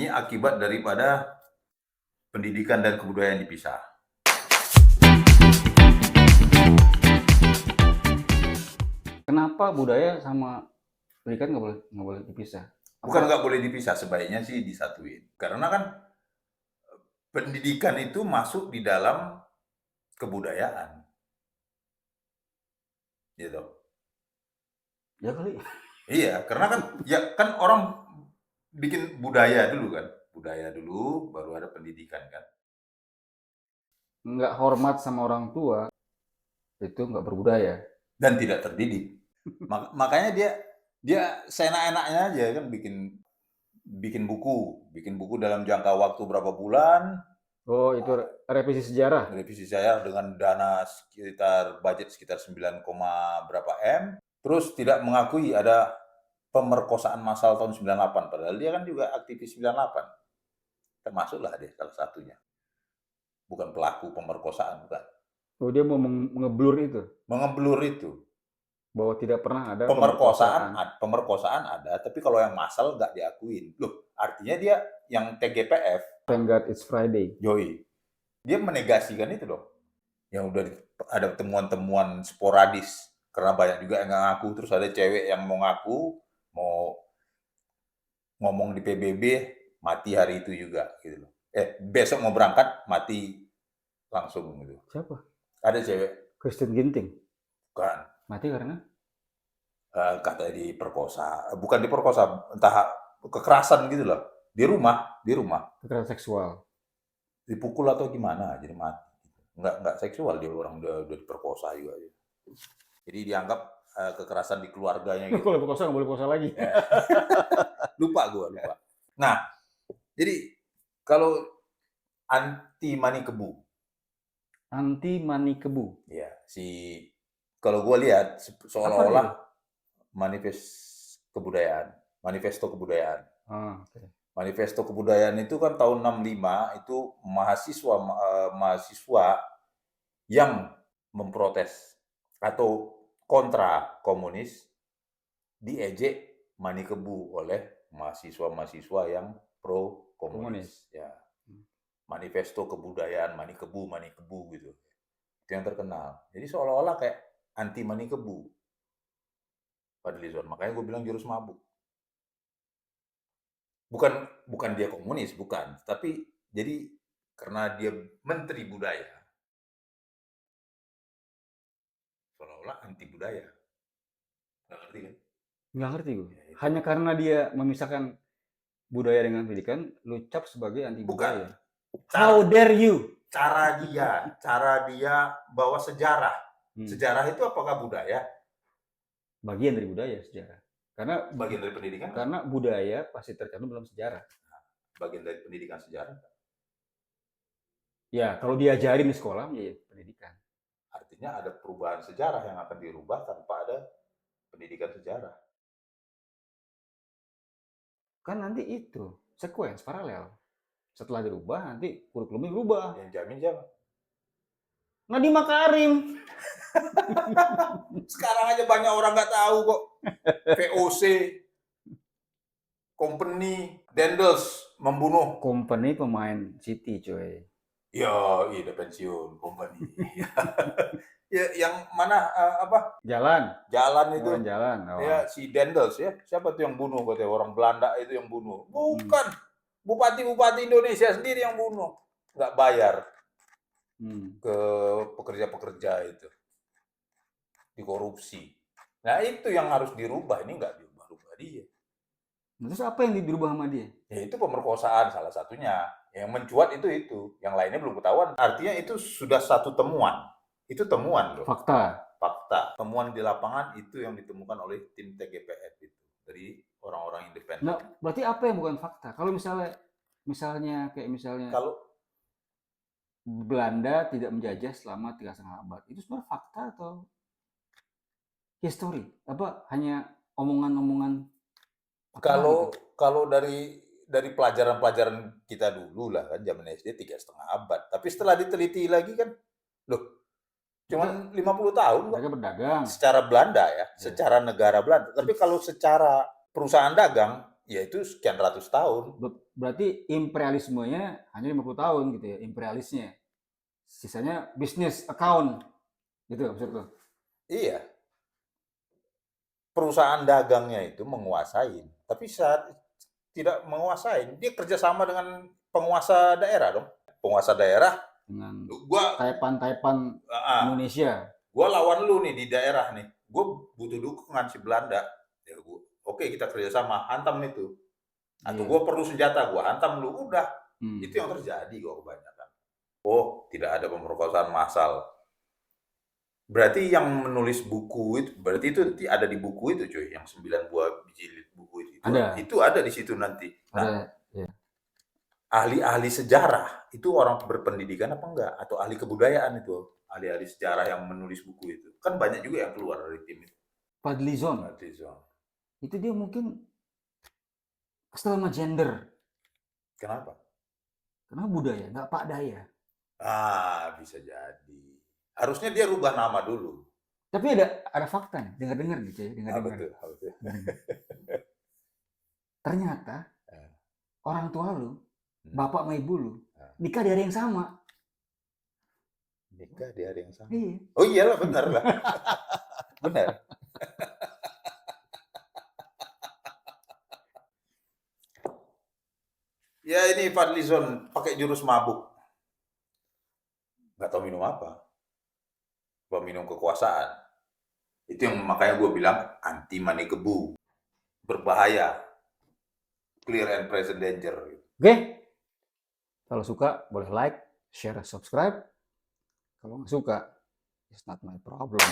Ini akibat daripada pendidikan dan kebudayaan dipisah. Kenapa budaya sama pendidikan nggak boleh dipisah? Bukan nggak boleh dipisah, sebaiknya sih disatuin. Karena kan pendidikan itu masuk di dalam kebudayaan. Gitu. Ya kali. Iya, karena kan orang bikin budaya dulu kan. Budaya dulu, baru ada pendidikan kan. Nggak hormat sama orang tua, itu nggak berbudaya. Dan tidak terdidik. Makanya dia seenak-enaknya aja kan bikin buku dalam jangka waktu berapa bulan. Oh, itu revisi sejarah. Revisi sejarah dengan dana budget sekitar 9, berapa M. Terus tidak mengakui ada pemerkosaan massal tahun 98, padahal dia kan juga aktivis 98. Termasuklah dia salah satunya. Bukan pelaku pemerkosaan, bukan. Oh, dia mau mengeblur itu. Mengeblur itu. Bahwa tidak pernah ada pemerkosaan ada, tapi kalau yang massal nggak diakuin. Loh, artinya dia yang TGPF. Thank God it's Friday. Yoi. Dia menegasikan itu dong. Yang udah ada temuan-temuan sporadis. Karena banyak juga yang nggak ngaku. Terus ada cewek yang mau ngaku, mau ngomong di PBB, mati hari itu juga. Gitu loh. Besok mau berangkat, mati langsung gitu. Siapa? Ada cewek. Kristen Ginting. Bukan. Mati karena? Katanya diperkosa. Bukan diperkosa, entah kekerasan gitu loh. Di rumah. Kekerasan seksual. Dipukul atau gimana, jadi mati. Nggak seksual, dia orang udah diperkosa juga. Jadi dianggap kekerasan di keluarganya gitu. Kalau perkosa nggak boleh perkosa lagi. lupa. Nah, jadi kalau anti mani kebu. Anti mani kebu. Ya, kalau gue lihat seolah-olah manifesto kebudayaan. Okay. Manifesto kebudayaan itu kan tahun 65 itu mahasiswa yang memprotes atau kontra komunis diejek mani kebu oleh mahasiswa yang pro komunis. Ya. Manifesto kebudayaan mani kebu gitu. Itu yang terkenal. Jadi seolah-olah kayak anti mani kebu. Fadlizon. Makanya gue bilang jurus mabuk. Bukan dia komunis, bukan. Tapi jadi karena dia menteri budaya, seolah-olah anti budaya. Nggak ngerti kan? Nggak ngerti gue. Hanya karena dia memisahkan budaya dengan pendidikan, lu cap sebagai anti budaya. How dare you? Cara dia bawa sejarah. Sejarah itu apakah budaya? Bagian dari budaya sejarah. Karena bagian dari pendidikan. Karena budaya pasti tercantum dalam sejarah. Bagian dari pendidikan sejarah. Ya, kalau diajarin di sekolah menjadi pendidikan. Artinya ada perubahan sejarah yang akan dirubah tanpa ada pendidikan sejarah. Kan nanti itu sequence paralel. Setelah dirubah nanti kurikulumnya berubah. Yang jamin siapa? Nadiem Makarim. Sekarang aja banyak orang nggak tahu kok. VOC, Company, Dendels membunuh. Company pemain City, coy. Ya, udah pensiun Company. Ya, yang mana Jalan itu. Jalan. Oh. Ya, si Dendels ya. Siapa tuh yang bunuh? Katanya orang Belanda itu yang bunuh. Bukan. Bupati-bupati Indonesia sendiri yang bunuh. Nggak bayar ke pekerja-pekerja itu. Dikorupsi. Nah, itu yang harus dirubah. Ini nggak diubah-ubah dia. Terus apa yang dirubah sama dia? Ya, itu pemerkosaan salah satunya. Yang mencuat itu. Yang lainnya belum ketahuan. Artinya itu sudah satu temuan. Itu temuan loh. Fakta. Temuan di lapangan itu yang ditemukan oleh tim TGPF itu. Dari orang-orang independen. Nah, berarti apa yang bukan fakta? Kalau misalnya kalau Belanda tidak menjajah selama 3,5 abad, itu sebenarnya fakta atau history? Apa hanya omongan-omongan? Kalau dari pelajaran-pelajaran kita dulu lah kan, zaman SD 3,5 abad. Tapi setelah diteliti lagi kan, cuma 50 tahun kok. Mereka berdagang. Secara Belanda ya, secara negara Belanda. Tapi kalau secara perusahaan dagang, yaitu sekian ratus tahun. Berarti imperialismenya hanya 50 tahun gitu ya, imperialisnya. Sisanya bisnis account. Gitu maksud lo? Iya. Perusahaan dagangnya itu menguasai, tapi saat tidak menguasai, dia kerjasama dengan penguasa daerah dong. Penguasa daerah, Dengan gua taipan-taipan Indonesia. Gua lawan lu nih di daerah nih, gua butuh dukungan si Belanda. Ya gua, oke kita kerjasama, hantam itu. Atau gua perlu senjata, gua hantam lu, udah. Itu yang terjadi kok kebanyakan. Oh, tidak ada pemerkosaan massal. Berarti yang menulis buku itu, berarti itu ada di buku itu cuy, yang 9 buah jilid buku itu. Ada. Itu ada di situ nanti. Nah, Ada, ya. ahli-ahli sejarah itu orang berpendidikan apa enggak? Atau ahli kebudayaan itu? Ahli-ahli sejarah yang menulis buku itu. Kan banyak juga yang keluar dari tim itu. Fadlizon. Itu dia mungkin kesel sama gender. Kenapa? Karena budaya, nggak Pak Daya. Ah, bisa jadi. Harusnya dia rubah nama dulu. Tapi ada fakta nih, dengar-dengar gitu ya, dengar-dengar. Betul. Ternyata orang tua lu, bapak sama ibu lu, nikah di hari yang sama. Nikah di hari yang sama? Iya. Oh iyalah, benar lah. Benar. Ya ini Fadlizon pakai jurus mabuk. Nggak tahu minum apa. Minum kekuasaan. Itu yang makanya gue bilang anti money kebu. Berbahaya. Clear and present danger. Oke. Kalau suka boleh like, share, subscribe. Kalau nggak suka, it's not my problem.